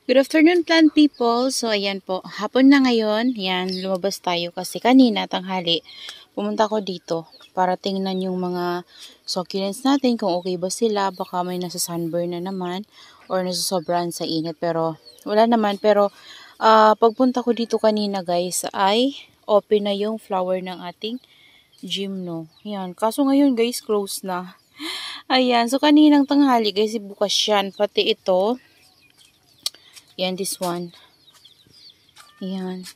Good afternoon, plant people. So, ayan po. Hapon na ngayon. Yan, lumabas tayo kasi kanina, tanghali, pumunta ko dito para tingnan yung mga succulents natin kung okay ba sila. Baka may nasa sunburn na naman or nasasobrahan sa init. Pero, wala naman. Pero, pagpunta ko dito kanina guys ay open na yung flower ng ating gymno. Yan. Kaso ngayon guys, close na. Ayan. So, kaninang tanghali guys, bukas yan. Pati ito. Yan, this one. Yan.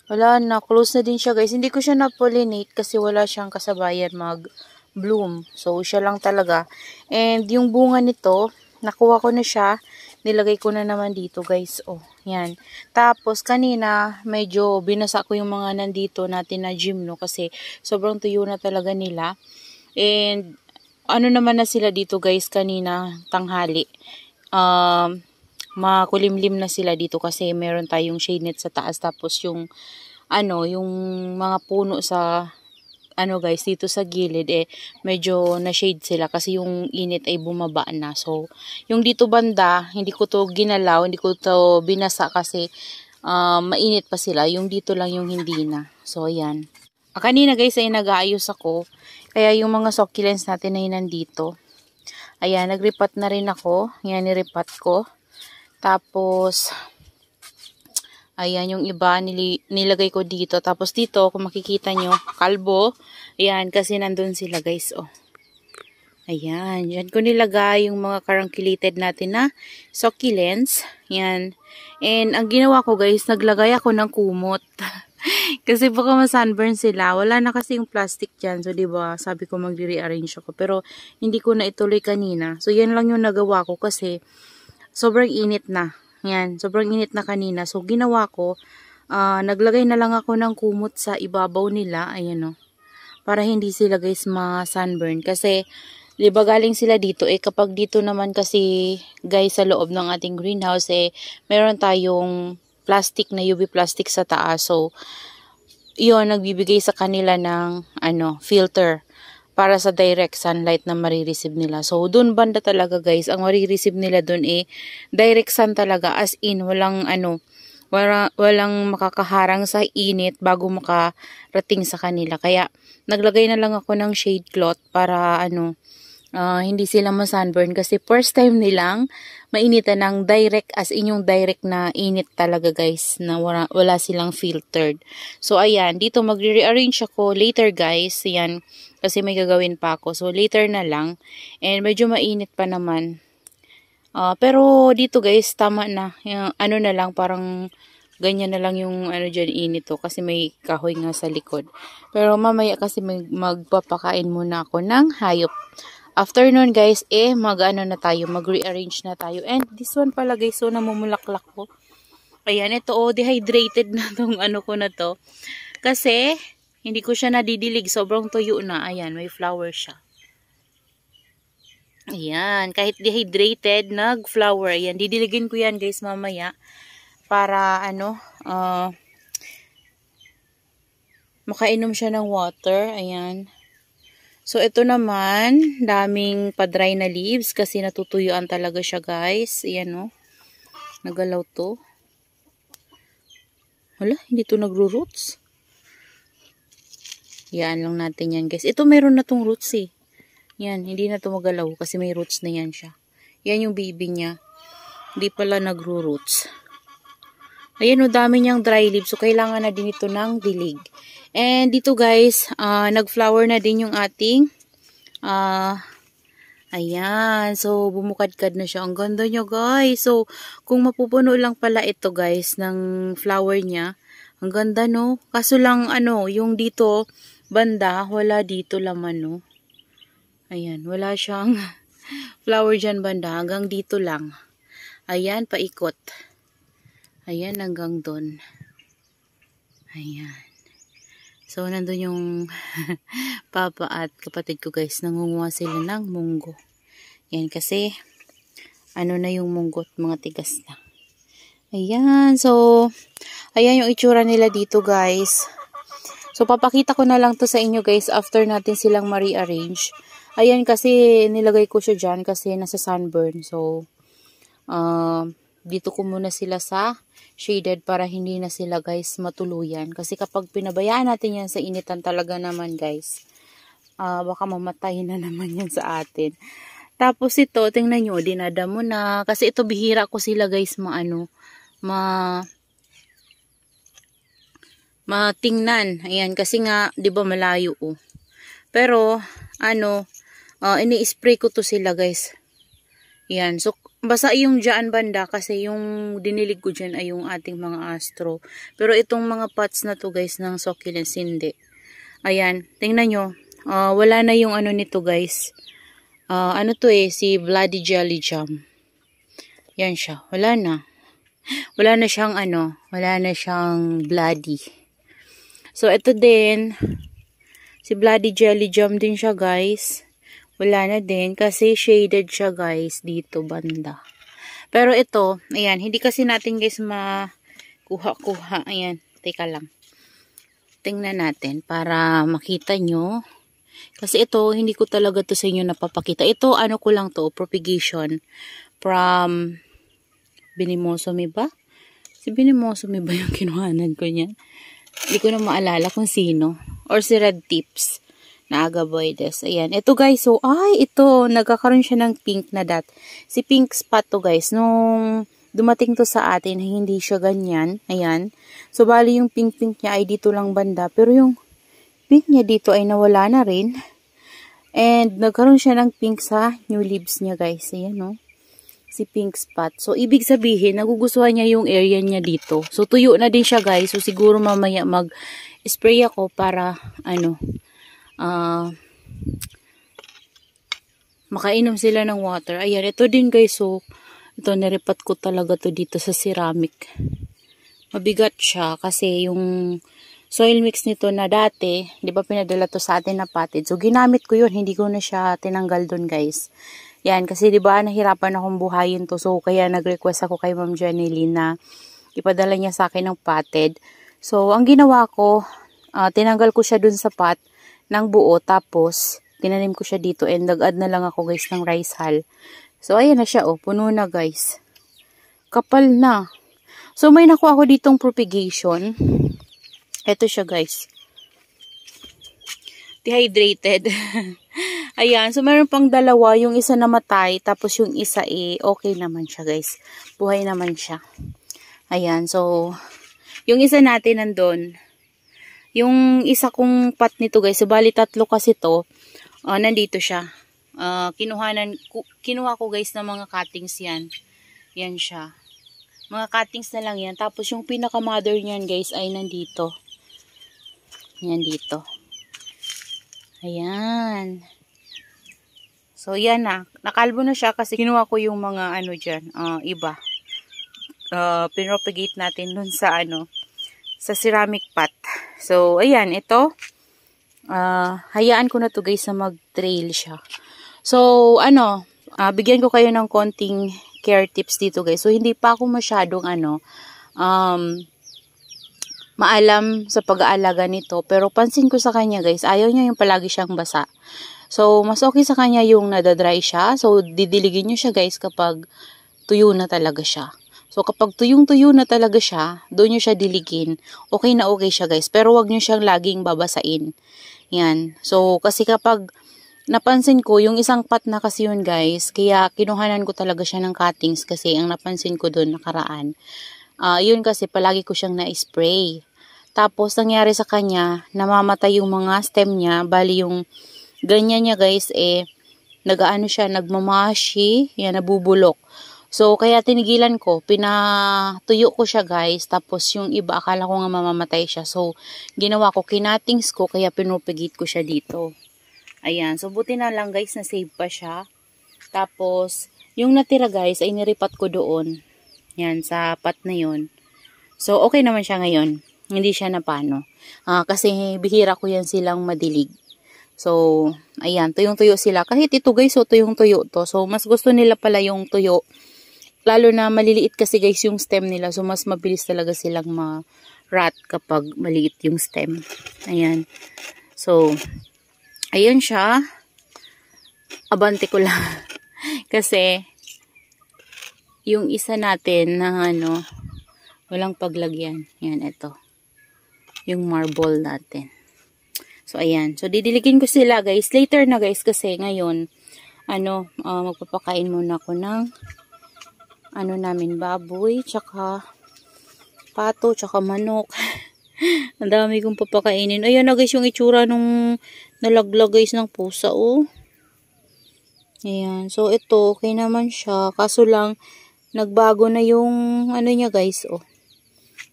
Wala na. Close na din siya, guys. Hindi ko siya na-pollinate kasi wala siyang kasabayan mag-bloom. So, siya lang talaga. And yung bunga nito, nakuha ko na siya. Nilagay ko na naman dito, guys. Oh, yan. Tapos, kanina, medyo binasa ko yung mga nandito natin na gymno kasi sobrang tuyo na talaga nila. And, ano naman na sila dito, guys, kanina, tanghali. Makulimlim na sila dito kasi meron tayong shade net sa taas, tapos yung yung mga puno sa guys dito sa gilid medyo na shade sila kasi yung init ay bumaba na. So yung dito banda hindi ko to ginalaw, hindi ko to binasa kasi mainit pa sila. Yung dito lang yung hindi na. So ayan. Kanina guys ay nag-aayos ako kaya yung mga succulents natin ay nandito. Ayan, nagripat na rin ako. Yan, niripat ko. Tapos, ayan yung iba nilagay ko dito. Tapos dito, kung makikita nyo, kalbo. Ayan, kasi nandun sila guys. Oh. Ayan, dyan ko nilagay yung mga carunculate natin na succulents. Ayan. And ang ginawa ko guys, naglagay ako ng kumot. Kasi baka ma-sunburn sila. Wala na kasi yung plastic dyan. So, diba, sabi ko magre-rearrange ako. Pero, hindi ko na ituloy kanina. So, yan lang yung nagawa ko kasi sobrang init na. Yan, sobrang init na kanina. So, ginawa ko, naglagay na lang ako ng kumot sa ibabaw nila. Ayan o. Para hindi sila guys ma-sunburn. Kasi, diba galing sila dito. Kapag dito naman kasi guys sa loob ng ating greenhouse, meron tayong plastic na UV plastic sa taas. So, yun, nagbibigay sa kanila ng, filter para sa direct sunlight na marireceive nila. So, dun banda talaga guys, ang marireceive nila dun direct sun talaga, as in, walang makakaharang sa init bago makarating sa kanila. Kaya, naglagay na lang ako ng shade cloth para, hindi sila ma-sunburn kasi first time nilang mainitan ng direct, as in yung direct na init talaga guys, na wala silang filtered. So, ayan, dito magre-rearrange ako later guys, yan, kasi may gagawin pa ako. So, later na lang. And medyo mainit pa naman. Pero dito guys, tama na. Yung, na lang, parang ganyan na lang yung dyan init to. Kasi may kahoy nga sa likod. Pero mamaya kasi magpapakain muna ako ng hayop. After nun guys, na tayo. Mag-rearrange na tayo. And this one pala guys, so namumulaklak ko. Ayan, ito dehydrated na tong ko na to. Kasi, hindi ko siya nadidilig. Sobrang tuyo na. Ayan, may flower siya. Ayan, kahit dehydrated, nag-flower. Ayan, didiligin ko yan guys mamaya. Para, makainom siya ng water. Ayan. So, ito naman, daming pa-dry na leaves kasi natutuyuan talaga siya guys. Ayan, nagalaw to. Wala, hindi to nagro-roots. Yan lang natin yan guys. Ito meron na tong roots Yan, hindi na to magalaw kasi may roots na yan siya. Yan yung baby niya. Hindi pala nagro-roots. Ayan dami niyang dry leaves. So, kailangan na din ito ng dilig. And dito guys, nag-flower na din yung ating ayan. So, bumukadkad na siya. Ang ganda niya guys. So, kung mapupuno lang pala ito guys ng flower niya, ang ganda no. Kaso lang yung dito banda, wala dito laman Ayan, wala siyang flower dyan banda. Hanggang dito lang. Ayan, paikot. Ayan, hanggang doon. Ayan. So, nandun yung papa at kapatid ko guys. Nangunguha sila ng munggo. Yan, kasi na yung munggo at mga tigas na. Ayan. So, ayan yung itsura nila dito guys. So, papakita ko na lang to sa inyo guys after natin silang ma-rearrange. Ayan, kasi nilagay ko siya dyan kasi nasa sunburn. So, dito ko muna sila sa shaded para hindi na sila guys matuluyan. Kasi kapag pinabayaan natin yan sa initan talaga naman guys, baka mamatay na naman yan sa atin. Tapos ito, tingnan nyo, dinadamo na. Kasi ito bihira ko sila guys matingnan. Ayan, kasi nga, di ba malayo oh. Pero, ini-spray ko to sila guys. Ayan, so, basta yung dyan banda kasi yung dinilig ko dyan ay yung ating mga astro. Pero itong mga pots na to guys ng succulents hindi. Ayan, tingnan nyo. Wala na yung ano nito guys. Ano to si Bloody Jelly Jam. Yan siya. Wala na. Wala na siyang wala na siyang bloody. So, ito din. Si Bloody Jelly Jam din siya guys. Wala na din kasi shaded siya guys dito banda. Pero ito, ayan, hindi kasi natin guys makuha-kuha. Ayan, teka lang. Tingnan natin para makita nyo. Kasi ito, hindi ko talaga to sa inyo napapakita. Ito, ano ko lang to, propagation from Binimosome ba? Si Binimosome ba yung kinuhanan ko niyan? Hindi ko na maalala kung sino. Or si Red Tips na Agaboides. Ayan. Ito guys, so, ito, nagkakaroon siya ng pink na dot. Si pink spot to guys, nung dumating to sa atin, hindi siya ganyan. Ayan. So, bali yung pink-pink niya ay dito lang banda. Pero yung pink niya dito ay nawala na rin. And nagkaroon siya ng pink sa new leaves niya guys. Ayan no. Si pink spot. So ibig sabihin nagugustuhan niya yung area niya dito. So tuyo na din siya guys. So siguro mamaya mag-spray ako para makainom sila ng water. Ayan, ito din guys. So ito niripat ko talaga to dito sa ceramic. Mabigat siya kasi yung soil mix nito na dati, di ba pinadala to sa atin na potted. So, ginamit ko yun. Hindi ko na siya tinanggal dun, guys. Yan, kasi di ba nahirapan akong buhayin to. So, kaya nag-request ako kay Ma'am Janeline na ipadala niya sa akin ng potted. So, ang ginawa ko, tinanggal ko siya dun sa pot ng buo. Tapos, tinanim ko siya dito and nag-add na lang ako, guys, ng rice hull. So, ayan na siya, puno na, guys. Kapal na. So, may nakuha ako ditong propagation. Ito siya guys. Dehydrated. Ayan. So, meron pang dalawa. Yung isa namatay. Tapos yung isa okay naman siya guys. Buhay naman siya. Ayan. So, yung isa natin nandun. Yung isa kong pot nito guys. So, bali tatlo kasi to. Nandito siya. Kinuha ko guys ng mga cuttings yan. Yan siya. Mga cuttings na lang yan. Tapos yung pinaka-mother niyan guys ay nandito. Yan dito. Ayan. So, yan na. Nakalbo na siya kasi kinuha ko yung mga dyan. Iba. Pinropagate natin dun sa sa ceramic pot. So, ayan. Ito. Hayaan ko na to guys na mag-trail siya. So, bigyan ko kayo ng konting care tips dito guys. So, hindi pa ako masyadong maalam sa pag-aalaga nito. Pero pansin ko sa kanya guys, ayaw niya yung palagi siyang basa. So, mas okay sa kanya yung nadadry siya. So, didiligin nyo siya guys kapag tuyo na talaga siya. So, kapag tuyong-tuyo na talaga siya, doon nyo siya diligin. Okay na okay siya guys. Pero wag nyo siyang laging babasain. Yan. So, kasi kapag napansin ko, yung isang pot na kasi yun guys, kaya kinuhanan ko talaga siya ng cuttings kasi ang napansin ko doon nakaraan. Yun kasi palagi ko siyang na-spray. Tapos, nangyari sa kanya, namamatay yung mga stem niya. Bali yung ganyan niya guys, nagaano siya, nagmamashi, yan, nabubulok. So, kaya tinigilan ko, pinatuyo ko siya guys. Tapos, yung iba, akala ko nga mamamatay siya. So, ginawa ko, kinatings ko, kaya pinupagate ko siya dito. Ayan, so buti na lang guys, na-save pa siya. Tapos, yung natira guys, ay niripat ko doon. Yan, sa pot na yun. So, okay naman siya ngayon. Hindi siya napano. Kasi bihira ko yan silang madilig. So, ayan, tuyong-tuyo sila. Kahit ito guys, so tuyong-tuyo to. So, mas gusto nila pala yung tuyo. Lalo na maliliit kasi guys yung stem nila. So, mas mabilis talaga silang ma-rot kapag maliit yung stem. Ayan. So, ayan siya. Abante ko lang. Kasi, yung isa natin na ano, walang paglagyan. Yan, ito. Yung marble natin. So, ayan. So, didiligin ko sila, guys. Later na, guys, kasi ngayon, ano, magpapakain muna ako ng, ano namin, baboy, tsaka pato, tsaka manok. Ang dami kong papakainin. Ayan na, guys, yung itsura nung nalaglag, guys, ng pusa, oh. Ayan. So, ito, okay naman siya. Kaso lang, nagbago na yung, ano niya, guys, oh.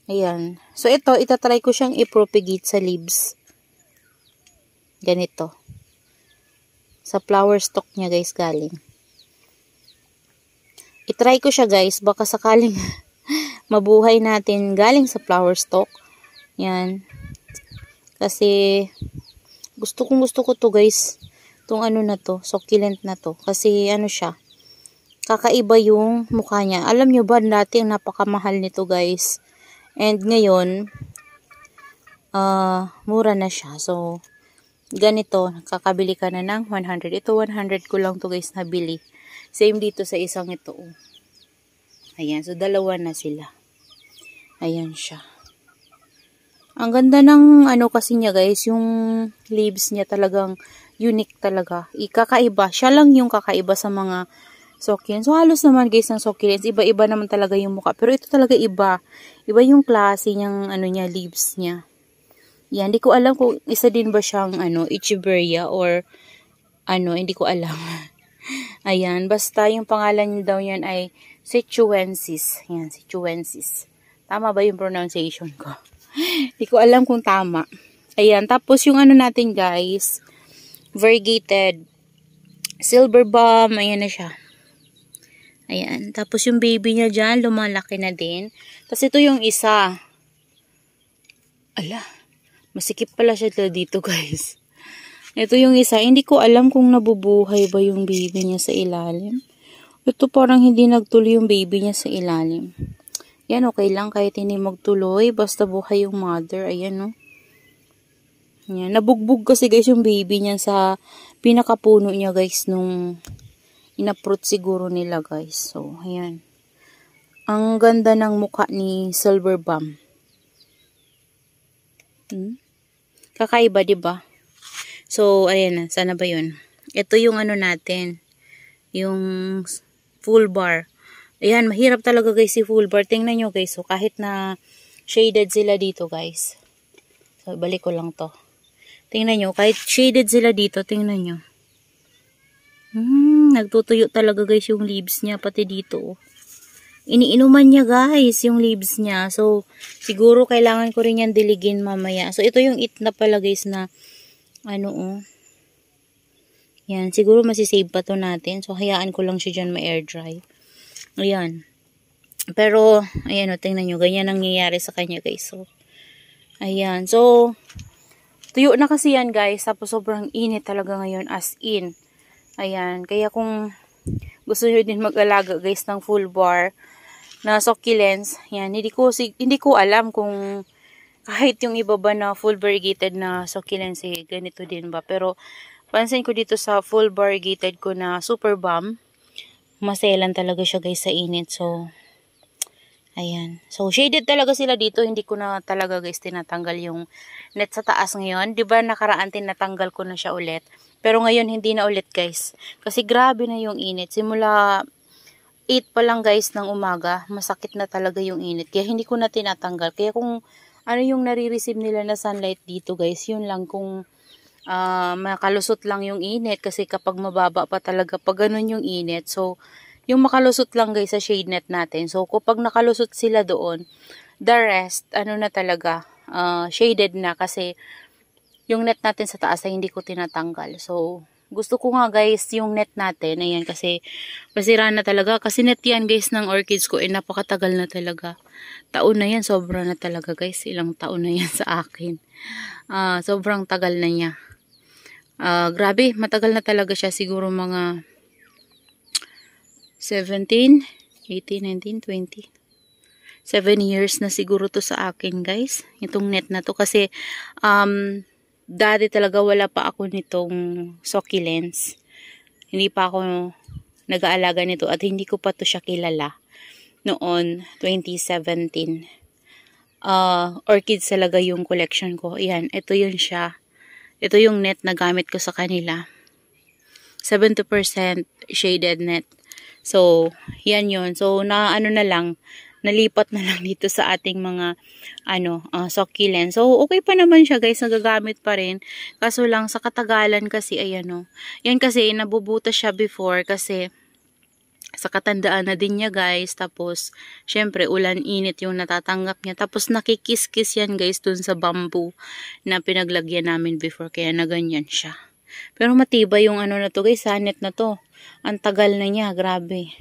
Ayan. So, ito, itatry ko siyang i-propagate sa leaves. Ganito. Sa flower stalk niya, guys, galing. I-try ko siya, guys. Baka sakaling mabuhay natin galing sa flower stalk. Yan. Kasi, gusto ko to, guys. Itong ano na to, succulent na to. Kasi, ano siya, kakaiba yung mukha niya. Alam nyo ba, dati ang napakamahal nito, guys. And ngayon, mura na siya. So, ganito, kakabili ka na ng 100. Ito, 100 ko lang to, guys, nabili. Same dito sa isang ito. Oh. Ayan, so dalawa na sila. Ayan siya. Ang ganda ng ano kasi niya, guys, yung leaves niya talagang unique talaga. Kakaiba. Siya lang yung kakaiba sa mga succulents. So, halos naman, guys, ng succulents, iba-iba naman talaga yung mukha. Pero ito talaga iba. Iba yung klase niyang, ano niya, leaves niya. Yan, hindi ko alam kung isa din ba siyang, ano, Echeveria or, ano, hindi ko alam. Ayan, basta yung pangalan daw yan ay Sichuensis. Yan, Sichuensis. Tama ba yung pronunciation ko? Hindi ko alam kung tama. Ayan, tapos yung ano natin, guys, variegated silver balm, ayan na siya. Ayan. Tapos yung baby niya dyan, lumalaki na din. Tapos ito yung isa. Ala, masikip pala siya dito, guys. Ito yung isa. Hindi ko alam kung nabubuhay ba yung baby niya sa ilalim. Ito parang hindi nagtuloy yung baby niya sa ilalim. Yan, okay lang kahit hindi magtuloy. Basta buhay yung mother. Ayan, no. Yan. Nabugbog kasi, guys, yung baby niya sa pinakapuno niya, guys, nung inaprot siguro nila, guys. So, ayan. Ang ganda ng mukha ni Silver Balm. Kakaiba, diba? So, ayan na. Sana ba yun? Ito yung ano natin. Yung full bar. Ayan, mahirap talaga, guys, si full bar. Tingnan nyo, guys. So, kahit na shaded sila dito, guys. So, balik ko lang to. Tingnan nyo. Kahit shaded sila dito, tingnan nyo. Nagtutuyo talaga, guys, yung leaves niya. Pati dito, oh. Iniinuman niya, guys, yung leaves niya. So, siguro kailangan ko rin yan diligin mamaya. So, ito yung it na pala, guys, na ano, oh. Yan, siguro masisave pa to natin. So, hayaan ko lang siya dyan ma-air dry. Ayan. Pero, ayan, oh, tingnan nyo. Ganyan ang nangyayari sa kanya, guys. So, ayan. So, tuyo na kasi yan, guys. Tapos, sobrang init talaga ngayon, as in. Ayan. Kaya kung gusto nyo din mag-alaga, guys, ng full bar na succulents, yan, hindi ko alam kung kahit yung iba ba na full variegated na succulents, eh, ganito din ba. Pero, pansin ko dito sa full variegated ko na super balm, maselan talaga siya, guys, sa init. So, ayan. So, shaded talaga sila dito. Hindi ko na talaga, guys, tinatanggal yung net sa taas ngayon. Diba nakaraan tinatanggal ko na siya ulit. Pero ngayon, hindi na ulit, guys. Kasi grabe na yung init. Simula 8 pa lang, guys, ng umaga, masakit na talaga yung init. Kaya hindi ko na tinatanggal. Kaya kung ano yung nare-receive nila na sunlight dito, guys, yun lang kung makalusot lang yung init. Kasi kapag mababa pa talaga, pag ganun yung init. So, yung makalusot lang, guys, sa shade net natin. So, kapag nakalusot sila doon, the rest, ano na talaga, shaded na. Kasi, yung net natin sa taas ay hindi ko tinatanggal. So, gusto ko nga, guys, yung net natin. Ayan, kasi masira na talaga. Kasi net yan, guys, ng orchids ko. Napakatagal na talaga. Taon na yan. Sobra na talaga, guys. Ilang taon na yan sa akin. Sobrang tagal na niya. Grabe, matagal na talaga siya. Siguro mga 17, 18, 19, 20. 7 years na siguro to sa akin, guys. Itong net na to. Kasi, dati talaga wala pa ako nitong succulents. Hindi pa ako nag-aalaga nito at hindi ko pa to siya kilala. noon, 2017. Orchids talaga yung collection ko. Ayan, ito yun siya. Ito yung net na gamit ko sa kanila. 70% shaded net. So, yan yun. So, nalipat na lang dito sa ating mga succulent. So, okay pa naman siya guys, nagagamit pa rin. Kaso lang sa katagalan kasi ayan yan kasi nabubutas siya before kasi sa katandaan na din niya guys. Tapos, syempre ulan init yung natatanggap niya. Tapos nakikis-kis yan guys dun sa bamboo na pinaglagyan namin before, kaya na ganyan siya. Pero matibay yung na to guys, net na to. Ang tagal na niya, grabe.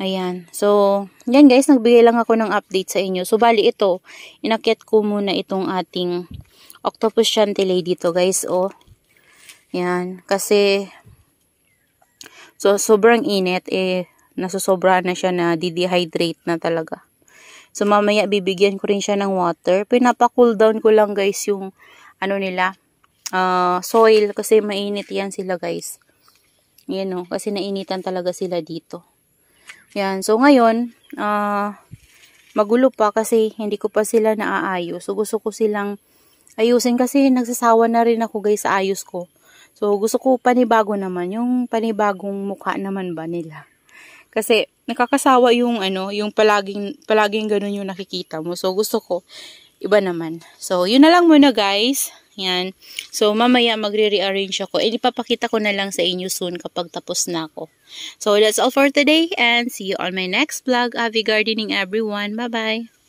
Ayan. So, yan guys, nagbigay lang ako ng update sa inyo. So, bali ito, inakyat ko muna itong ating octopus chantilly dito guys. Yan. Kasi, so, sobrang init, nasusobra na siya na dehydrate na talaga. So, mamaya bibigyan ko rin siya ng water. Pinapa-cool down ko lang guys yung, nila, soil, kasi mainit yan sila guys. Yan kasi nainitan talaga sila dito. Yan, so ngayon, magulo pa kasi hindi ko pa sila naaayos. So gusto ko silang ayusin kasi nagsasawa na rin ako guys sa ayos ko. So gusto ko panibago naman, yung panibagong mukha naman ba nila. Kasi nakakasawa yung yung palaging ganun yung nakikita mo. So gusto ko iba naman. So yun na lang muna guys. Yan. So, mamaya magre-rearrange ako. Ipapakita ko na lang sa inyo soon kapag tapos na ako. So, that's all for today and see you on my next vlog. Happy gardening everyone. Bye-bye!